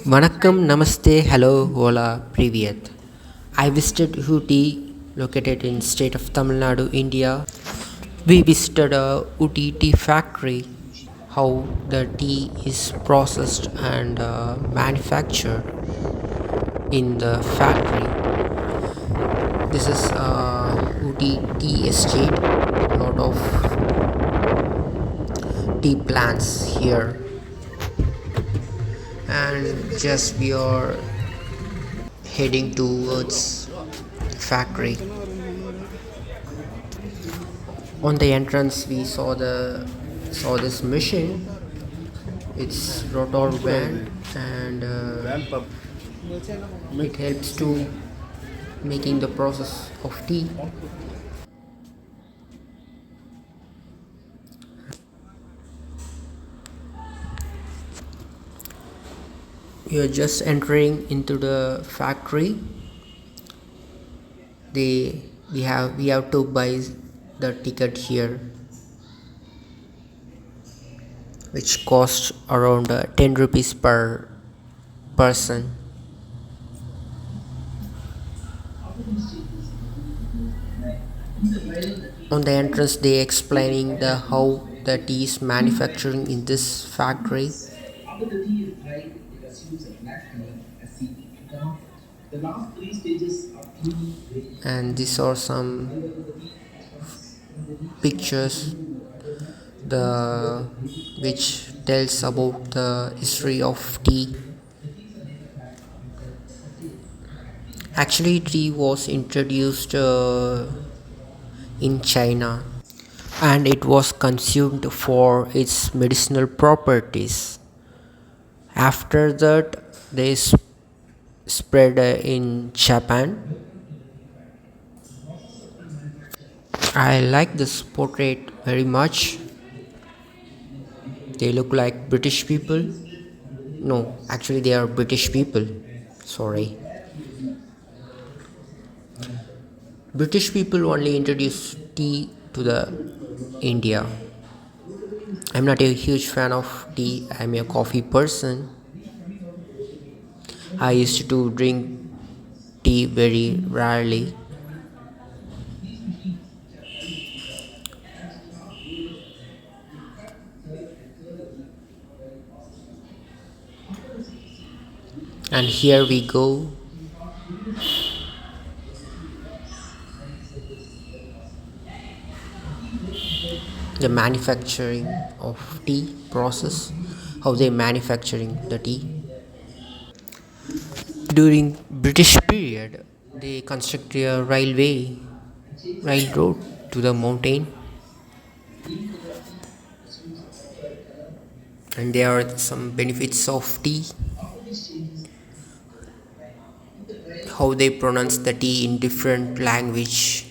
Vanakkam, Namaste, Hello, Hola, Privyat. I visited Ooty, located in state of Tamil Nadu, India. We visited a Ooty Tea Factory, how the tea is processed and manufactured in the factory. This is Ooty Tea Estate. Lot of tea plants here, and just we are heading towards factory. On the entrance we saw this machine. It's rotor band, and it helps to making the process of tea. You're just entering into the factory. We have to buy the ticket here, which costs around 10 rupees per person. On the entrance they explaining the how the tea is manufacturing in this factory. After the tea is dried, it assumes a black color as seen in the top. The last three stages are truly ready. And these are some pictures the which tells about the history of tea. Actually, tea was introduced in China, and it was consumed for its medicinal properties. After that, they spread in Japan. I like this portrait very much. They look like British people. No, actually, they are British people. Sorry. British people only introduced tea to the India. I'm not a huge fan of tea. I'm a coffee person. I used to drink tea very rarely. And here we go. The manufacturing of tea process, how they manufacturing the tea. During British period, they constructed a railroad to the mountain, and there are some benefits of tea. How they pronounce the tea in different language.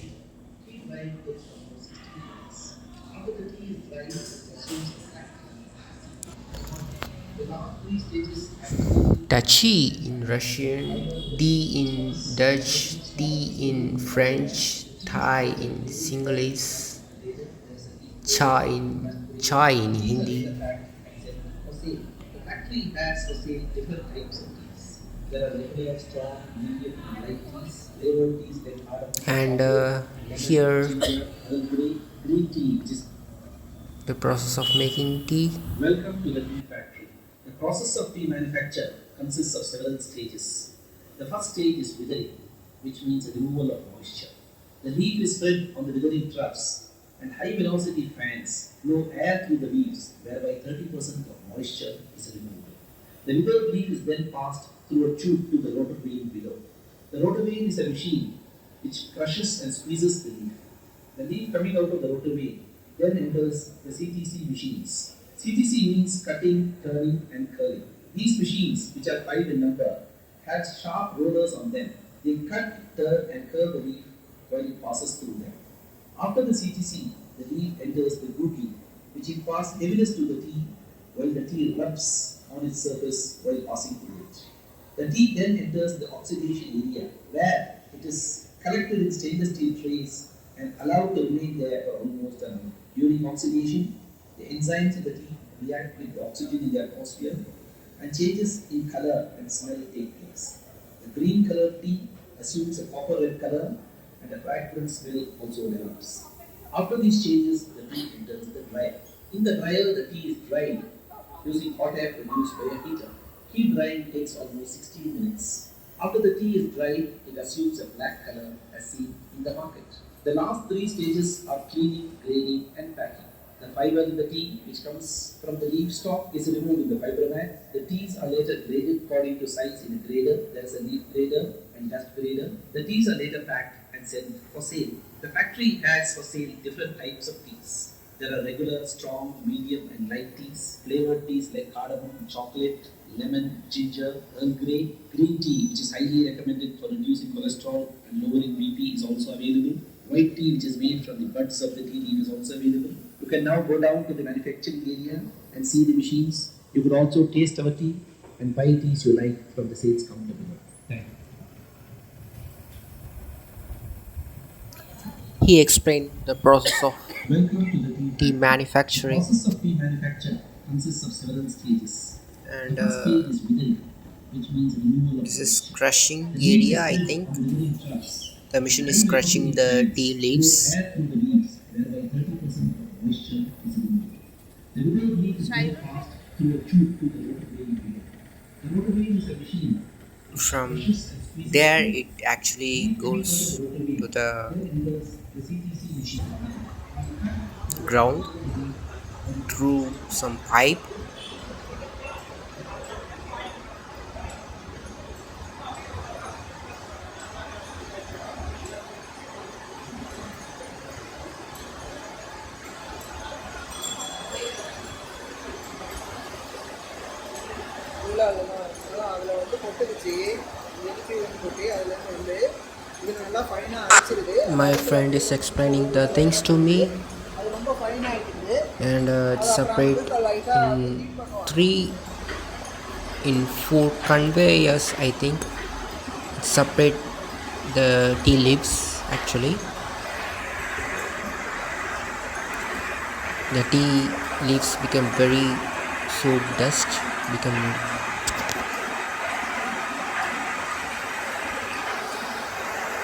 Tachi in Russian, tea in Dutch, tea in French, Thai in Sinhalese, chai in Hindi. The factory has for sale different types of teas. There are regular, strong, medium, and light teas. Flavored teas like cardamom. And here, green tea, which is the process of making tea. Welcome to the tea factory. The process of tea manufacture consists of several stages. The first stage is withering, which means removal of moisture. The leaf is spread on the withering troughs, and high velocity fans blow air through the leaves, whereby 30% of moisture is removed. The withered leaf is then passed through a tube to the rotor vane below. The rotor vane is a machine which crushes and squeezes the leaf. The leaf coming out of the rotor vane then enters the CTC machines. CTC means cutting, turning, and curling. These machines, which are 5 in number, have sharp rollers on them. They cut, turn, and curve the leaf while it passes through them. After the CTC, the leaf enters the good leaf, which imparts heaviness to the tea, while the tea rubs on its surface while passing through it. The tea then enters the oxidation area, where it is collected in stainless steel trays and allowed to remain there for almost a month. During oxidation, the enzymes in the tea react with the oxygen in the atmosphere and changes in color and smell take place. The green colored tea assumes a copper red color and a fragrant smell also develops. After these changes, the tea enters the dryer. In the dryer, the tea is dried using hot air produced by a heater. Heat drying takes almost 16 minutes. After the tea is dried, it assumes a black color as seen in the market. The last three stages are cleaning, grading, and packing. The fiber in the tea, which comes from the leaf stalk, is removed in the fiber mat. The teas are later graded according to size in a grader. There is a leaf grader and dust grader. The teas are later packed and sent for sale. The factory has for sale different types of teas. There are regular, strong, medium, and light teas. Flavored teas like cardamom, chocolate, lemon, ginger, Earl Grey. Green tea, which is highly recommended for reducing cholesterol and lowering BP, is also available. White tea, which is made from the buds of the tea leaf, is also available. You can now go down to the manufacturing area and see the machines. You could also taste our tea and buy teas you like from the sales counter below. Thank you. He explained the process of Welcome to the tea tea factory. The manufacturing, process of tea manufacture consists of several stages. The and first stage is whittling, which means removal of this is moisture. crushing The leaves are area. I pressed think on withering trucks. the The machine is time between crushing each the beats tea blows leaves air through the leaves, whereby 30% of moisture is removed. The withered leaf is then passed through a tube to the rotor vane wheel. The rotor vane is a machine that from crushes and squeezes there. tea. It actually Tea coming out of goes the rotor to vane the then enters the CTC machine. When cut, the rotor ground part of the leaf then passes through some pipe. அதில் வந்து கொட்டுக்குச்சு எதுக்கு கொட்டி அதுலேருந்து வந்து இது நல்லா ஃபைனாக அரைச்சிருது My அரைச்சி friend வந்து is மிக்சியில் explaining போட்டு the நல்லா things to அரைச்சிட்டு me, அது ரொம்ப ஃபைனாகிட்டுது. and it's அது அப்புறம் அந்த separate இடத்துல லைட்டாக அப்படியே in ஹீட் பண்ணுவாங்க. three, in four conveyors. I think separate the tea leaves. Actually, the tea leaves become very so dust become.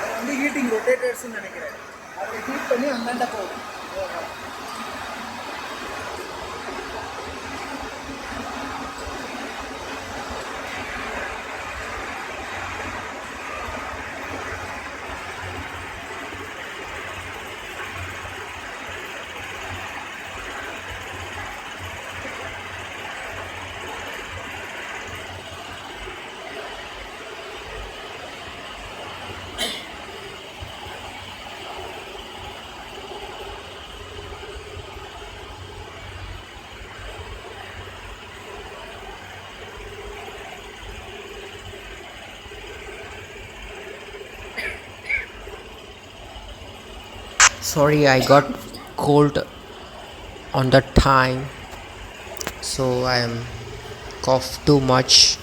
அது வந்து ஹீட்டிங் ரொட்டேட்டர்ஸ்ன்னு நினைக்கிறேன். அதை ஹீட் பண்ணி அந்தாண்ட போகும். Sorry, I got cold on that time, so I am cough too much.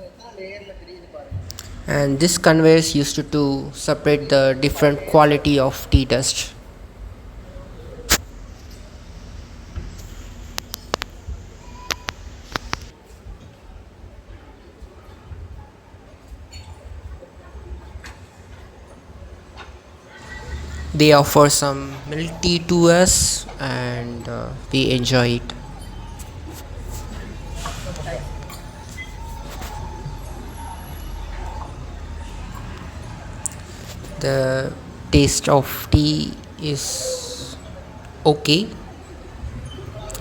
எத்தனை லேயரில் தெரியுது பாருங்க. And this conveyors used to separate the different quality of tea dust. They offer some milk tea to us, and we enjoy it. The taste of tea is okay,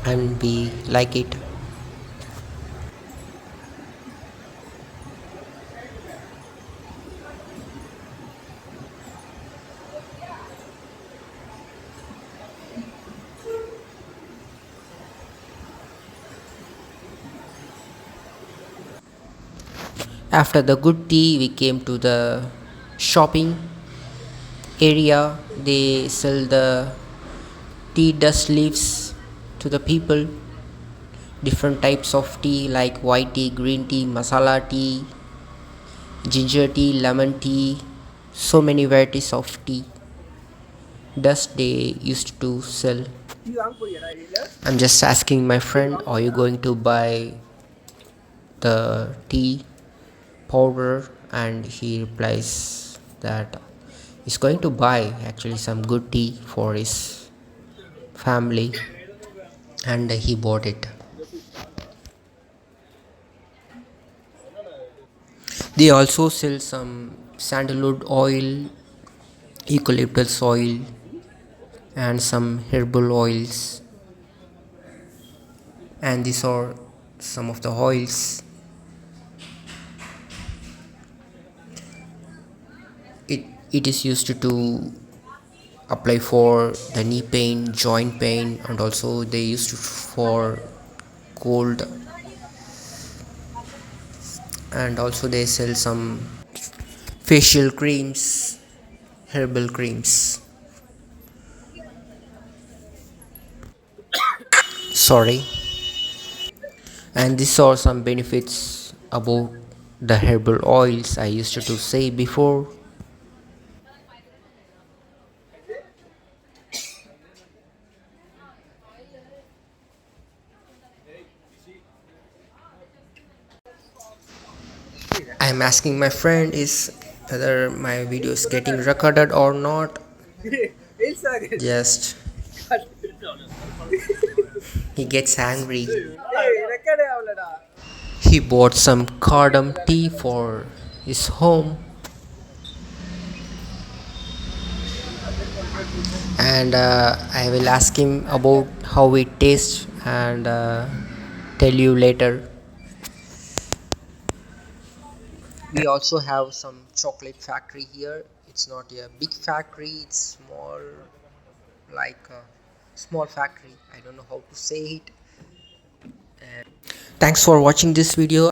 and we like it. After the good tea, we came to the shopping area. They sell the tea dust leaves to the people. Different types of tea like white tea, green tea, masala tea, ginger tea, lemon tea. So many varieties of tea dust they used to sell. Tea வாங்க போறியாடா வெளியில? I'm just asking my tea friend, வாங்க are you போறியா? going to buy the tea powder? And he replies that he's going to buy actually some good tea for his family, and he bought it. They also sell some sandalwood oil, eucalyptus oil, and some herbal oils. And these are some of the oils. It is used to apply for the knee pain, joint pain, and also they used to for cold. And also they sell some facial creams, herbal creams. Sorry. And these are some benefits about the herbal oils I used to say before. I'm asking my friend is whether my video is getting recorded or not. Reels ஆகுது. Just he gets angry. ஏய் ரெக்கார்டே ஆகலடா. He bought some cardamom tea for his home, and I will ask him about how it tastes and tell you later. We also have some chocolate factory here. It's not a big factory, it's small, like a small factory. I don't know how to say it. Thanks for watching this video.